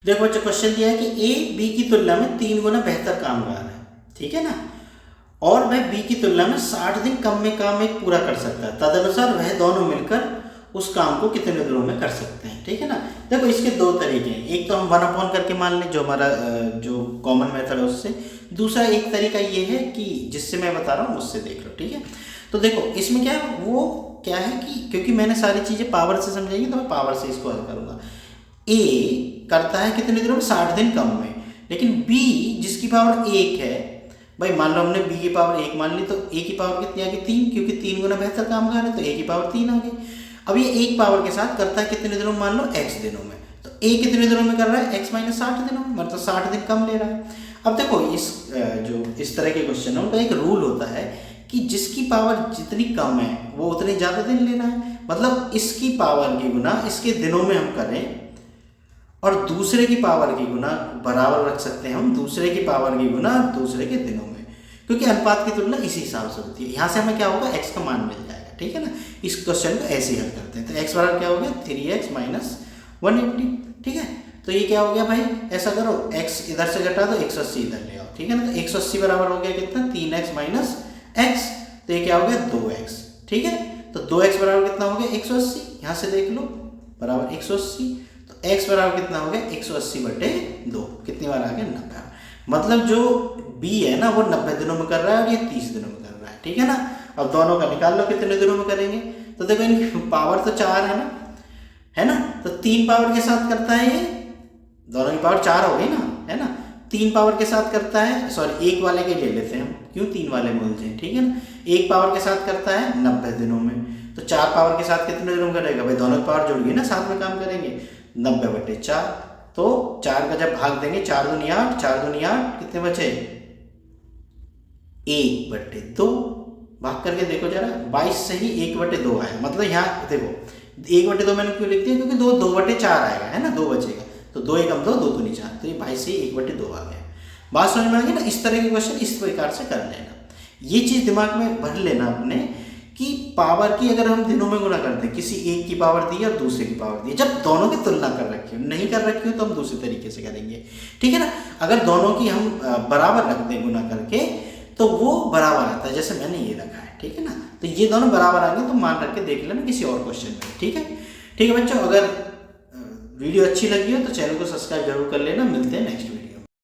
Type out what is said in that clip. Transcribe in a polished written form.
देखो बच्चों, क्वेश्चन दिया है कि ए बी की तुलना में 3 गुना बेहतर कामगार है, ठीक है ना, और वह बी की तुलना में 60 दिन कम में काम एक पूरा कर सकता है। तदनुसार वह दोनों मिलकर उस काम को कितने दिनों में कर सकते हैं, ठीक है ना। देखो इसके दो तरीके हैं, एक तो हम 1/, करके मान लें जो हमारा जो कॉमन मेथड है उससे। दूसरा एक तरीका ये है कि जिससे मैं बता रहा हूँ उससे देख लो, ठीक है। तो देखो इसमें क्या है, वो क्या है कि क्योंकि मैंने सारी चीज़ें पावर से समझाई तो मैं पावर से इसको हल करूँगा। ए करता है कितने दिनों में, 60 दिन कम में, लेकिन बी जिसकी पावर 1 है, भाई मान लो हमने बी की पावर 1 मान ली तो ए की पावर कितनी आ गई, 3, क्योंकि 3 गुना बेहतर कामगार है तो ए की पावर 3 आ गई। अब ये एक पावर के साथ करता है कितने दिनों में, मान लो x दिनों में, तो ए कितने दिनों में कर रहा है, x - 60 दिनों में, मतलब 60 दिन कम ले रहा है। अब देखो इस तरह के क्वेश्चन है उनका एक रूल होता है कि जिसकी पावर जितनी कम है वो उतने ज़्यादा दिन लेना है, मतलब इसकी पावर की गुना इसके दिनों में हम करें और दूसरे की पावर की गुना बराबर रख सकते हैं हम दूसरे की पावर की गुना दूसरे के दिनों में, क्योंकि अनुपात की तुलना इसी हिसाब से होती है। यहाँ से हमें क्या होगा, x का मान मिल जाएगा, ठीक है ना। इस क्वेश्चन को ऐसे ही हल करते हैं, तो x बराबर क्या हो गया, 3x - 180, ठीक है। तो ये क्या हो गया भाई, ऐसा करो x इधर से घटा दो, 180 इधर ले आओ, ठीक है ना। तो 180 बराबर हो गया कितना, 3x - x, तो ये क्या हो गया 2x, ठीक है। तो 2x बराबर कितना हो गया, 180, यहाँ से देख लो बराबर 180, तो x बराबर कितना हो गया, 180/2, कितनी बार आ गया, 90। मतलब जो b है ना वो 90 दिनों में कर रहा है और ये 30 दिनों में कर रहा है, ठीक है ना। अब दोनों का निकाल लो कितने दिनों में करेंगे, तो देखो इनकी पावर तो 4 है ना, तो 3 पावर के साथ करता है, ये दोनों की पावर 4 हो गई ना, है ना। 3 पावर के साथ करता है, सॉरी एक वाले के ले लेते हैं हम, क्यों 3 वाले बोलते हैं, ठीक है ना। 1 पावर के साथ करता है 90 दिनों में, तो 4 पावर के साथ कितने दिनों में करेगा, भाई दोनों की पावर जुड़ गई ना, साथ में काम करेंगे, 90/4, तो 4 का जब भाग देंगे, 4 दूनी 8, 4 दूनी 8, कितने बचे, 1/2, भाग करके देखो जरा, 22 से ही 1/2 आया, मतलब यहाँ देखो 1/2 मैंने क्यों लिख दिया, क्योंकि 2/4 आएगा, है ना, 2 बचेगा, तो 2 एकम 2, 2 दूनी 4, तो ये 22 से 1/2 आ गया। बात समझ में आ गई ना। इस तरह के क्वेश्चन इस प्रकार से कर लेना, ये चीज दिमाग में भर लेना अपने कि पावर की अगर हम दिनों में गुना करते हैं, किसी एक की पावर दी और दूसरे की पावर दी, जब दोनों की तुलना कर रखी हो, नहीं कर रखी हो तो हम दूसरे तरीके से करेंगे, ठीक है ना। अगर दोनों की हम बराबर रख दें गुना करके तो वो बराबर आता है, जैसे मैंने ये रखा है, ठीक है ना। तो ये दोनों बराबर आएंगे तो मान रख के देख लेना किसी और क्वेश्चन में, ठीक है। ठीक है बच्चों, अगर वीडियो अच्छी लगी हो तो चैनल को सब्सक्राइब जरूर कर लेना। मिलते हैं नेक्स्ट वीडियो।